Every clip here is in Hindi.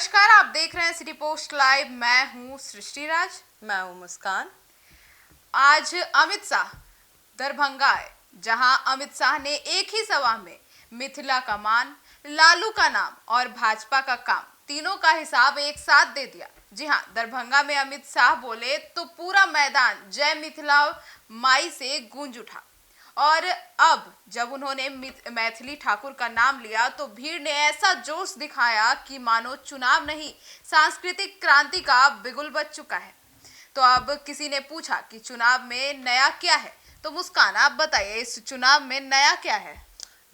नमस्कार, आप देख रहे हैं सिटी पोस्ट लाइव। मैं हूं सृष्टि राज। मैं हूं मुस्कान। आज अमित शाह दरभंगा आए, जहां अमित शाह ने एक ही सभा में मिथिला का मान, लालू का नाम और भाजपा का काम तीनों का हिसाब एक साथ दे दिया। जी हां, दरभंगा में अमित शाह बोले तो पूरा मैदान जय मिथिला माई से गूंज उठा। और अब जब उन्होंने मैथिली ठाकुर का नाम लिया तो भीड़ ने ऐसा जोश दिखाया कि मानो चुनाव नहीं, सांस्कृतिक क्रांति का बिगुल बज चुका है। तो अब किसी ने पूछा कि चुनाव में नया क्या है, तो मुस्कान आप बताइए, इस चुनाव में नया क्या है?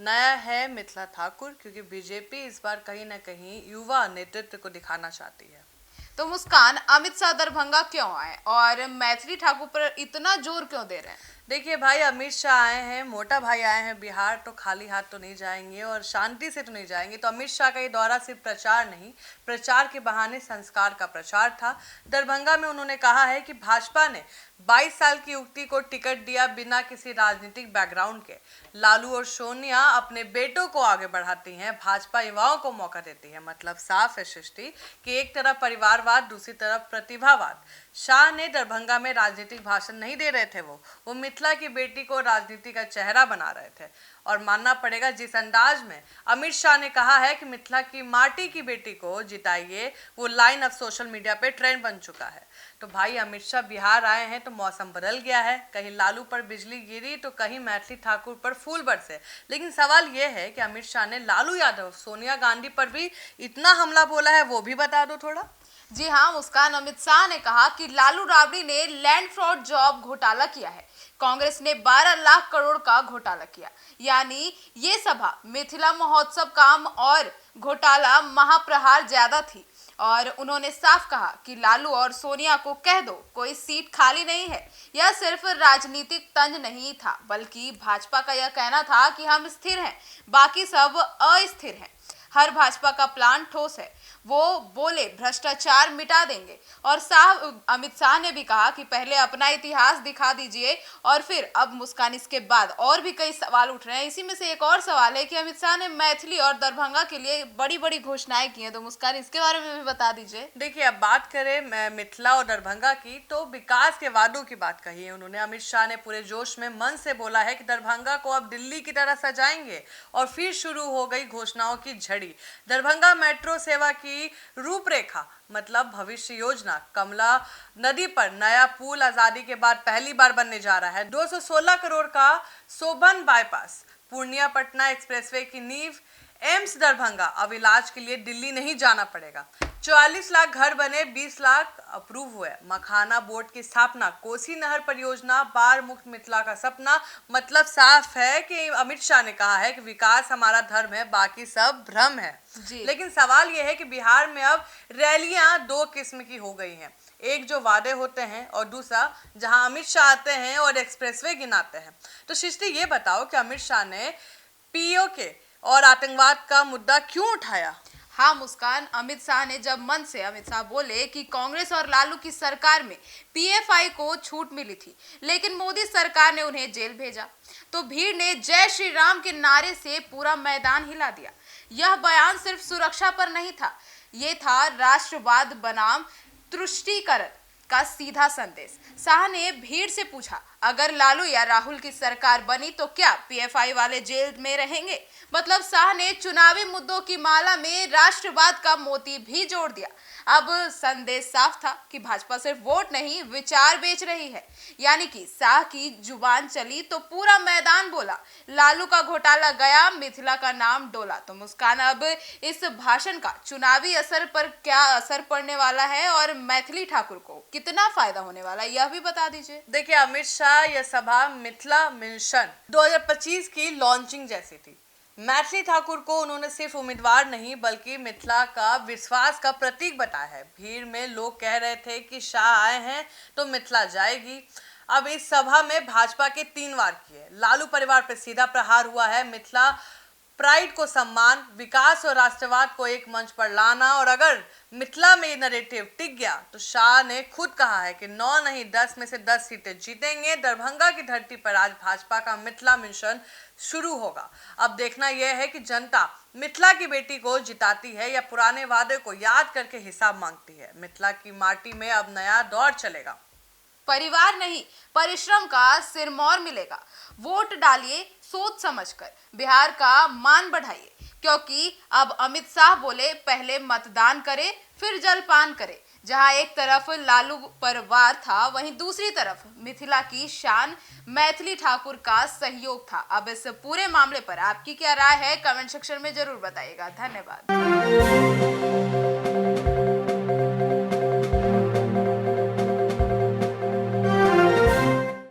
नया है मिथिला ठाकुर, क्योंकि बीजेपी इस बार कहीं ना कहीं युवा नेतृत्व को दिखाना चाहती है। तो मुस्कान, अमित शाह दरभंगा क्यों आए और मैथिली ठाकुर पर इतना जोर क्यों दे रहे हैं? देखिए भाई, अमित शाह आए हैं, मोटा भाई आए हैं बिहार, तो खाली हाथ तो नहीं जाएंगे और शांति से तो नहीं जाएंगे। तो अमित शाह का ये दौरा सिर्फ प्रचार नहीं, प्रचार के बहाने संस्कार का प्रचार था। दरभंगा में उन्होंने कहा है कि भाजपा ने 22 साल की युवती को टिकट दिया बिना किसी राजनीतिक बैकग्राउंड के। लालू और सोनिया अपने बेटों को आगे बढ़ाती हैं, भाजपा युवाओं को मौका देती है। मतलब साफ है सृष्टि कि एक तरफ परिवारवाद, दूसरी तरफ प्रतिभावाद। शाह ने दरभंगा में राजनीतिक भाषण नहीं दे रहे थे, वो मिथिला की बेटी को राजनीति का चेहरा बना रहे थे। और मानना पड़ेगा, जिस अंदाज में अमित शाह ने कहा है कि मिथिला की माटी की बेटी को जिताइए, वो लाइन अब सोशल मीडिया पे ट्रेंड बन चुका है। तो भाई, अमित शाह बिहार आए हैं तो मौसम बदल गया है। कहीं लालू पर बिजली गिरी तो कहीं मैथिली ठाकुर पर फूल बरसे। लेकिन सवाल ये है कि अमित शाह ने लालू यादव, सोनिया गांधी पर भी इतना हमला बोला है, वो भी बता दो थोड़ा। जी हाँ मुस्कान, अमित शाह ने कहा कि लालू राबड़ी ने लैंड फ्रॉड जॉब घोटाला किया है, कांग्रेस ने 12 लाख करोड़ का घोटाला किया। यानी ये सभा मिथिला महोत्सव काम और घोटाला महाप्रहार ज्यादा थी। और उन्होंने साफ कहा कि लालू और सोनिया को कह दो, कोई सीट खाली नहीं है। यह सिर्फ राजनीतिक तंज नहीं था, बल्कि भाजपा का यह कहना था कि हम स्थिर हैं, बाकी सब अस्थिर हैं। हर भाजपा का प्लान ठोस है। वो बोले भ्रष्टाचार मिटा देंगे। और अमित शाह ने भी कहा कि पहले अपना इतिहास दिखा दीजिए और फिर अब मुस्कान, इसके बाद और भी कई सवाल उठ रहे हैं। इसी में से एक और सवाल है कि अमित शाह ने मैथिली और दरभंगा के लिए बड़ी बड़ी घोषणाएं की हैं, तो मुस्कान इसके बारे में भी बता दीजिए। देखिए, अब बात करें मिथिला और दरभंगा की, तो विकास के वादों की बात कही है उन्होंने। अमित शाह ने पूरे जोश में मन से बोला है कि दरभंगा को अब दिल्ली की तरह सजाएंगे। और फिर शुरू हो गई घोषणाओं की झड़ी। दरभंगा मेट्रो सेवा की रूपरेखा, मतलब भविष्य योजना। कमला नदी पर नया पुल आजादी के बाद पहली बार बनने जा रहा है। 216 करोड़ का शोभन बाईपास, पूर्णिया पटना एक्सप्रेसवे की नींव। एम्स दरभंगा, अब इलाज के लिए दिल्ली नहीं जाना पड़ेगा। 44 लाख घर बने, 20 लाख अप्रूव हुए। मखाना बोर्ड की स्थापना, कोसी नहर परियोजना, बाढ़ मुक्त मिथिला का सपना। मतलब साफ है कि अमित शाह ने कहा है कि विकास हमारा धर्म है, बाकी सब भ्रम है। लेकिन सवाल यह है कि बिहार में अब रैलियां दो किस्म की हो गई हैं। एक जो वादे होते हैं और दूसरा जहां अमित शाह आते हैं और एक्सप्रेसवे गिनाते हैं। तो सृष्टि, ये बताओ कि अमित शाह ने पीओके और आतंकवाद का मुद्दा क्यों उठाया? हाँ मुस्कान, अमित शाह ने जब मन से अमित शाह बोले कि कांग्रेस और लालू की सरकार में पीएफआई को छूट मिली थी, लेकिन मोदी सरकार ने उन्हें जेल भेजा, तो भीड़ ने जय श्री राम के नारे से पूरा मैदान हिला दिया। यह बयान सिर्फ सुरक्षा पर नहीं था, ये था राष्ट्रवाद बनाम तुष्टीकरण का सीधा संदेश। शाह ने भीड़ से पूछा, अगर लालू या राहुल की सरकार बनी तो क्या पीएफआई वाले जेल में रहेंगे? मतलब शाह ने चुनावी मुद्दों की माला में राष्ट्रवाद का मोती भी जोड़ दिया। अब संदेश साफ था कि भाजपा सिर्फ वोट नहीं, विचार बेच रही है। यानी कि शाह की जुबान चली तो पूरा मैदान बोला, लालू का घोटाला गया, मिथिला का नाम डोला। तो मुस्कान, अब इस भाषण का चुनावी असर पर क्या असर पड़ने वाला है और मैथिली ठाकुर को कितना फायदा होने वाला है, यह भी बता दीजिए। देखिए, अमित शाह यह सभा मिथिला मिशन 2025 की लॉन्चिंग जैसी थी। मैथिली ठाकुर को उन्होंने सिर्फ उम्मीदवार नहीं बल्कि मिथिला का विश्वास का प्रतीक बताया है। भीड़ में लोग कह रहे थे कि शाह आए हैं तो मिथिला जाएगी। अब इस सभा में भाजपा के 3 वार किए, लालू परिवार पर सीधा प्रहार हुआ है। मिथिला प्राइड को सम्मान, विकास और राष्ट्रवाद को एक मंच पर लाना। और अगर मिथिला में ये नैरेटिव टिक गया तो शाह ने खुद कहा है कि 9 नहीं 10 में से 10 सीटें जीतेंगे। दरभंगा की धरती पर आज भाजपा का मिथिला मिशन शुरू होगा। अब देखना यह है कि जनता मिथिला की बेटी को जिताती है या पुराने वादे को याद करके हिसाब मांगती है। मिथिला की माटी में अब नया दौर चलेगा। परिवार नहीं, परिश्रम का सिरमौर मिलेगा। वोट डालिए सोच समझकर, बिहार का मान बढ़ाइए, क्योंकि अब अमित शाह बोले पहले मतदान करें फिर जलपान करें। जहां एक तरफ लालू पर वार था, वहीं दूसरी तरफ मिथिला की शान मैथिली ठाकुर का सहयोग था। अब इस पूरे मामले पर आपकी क्या राय है, कमेंट सेक्शन में जरूर बताइएगा। धन्यवाद।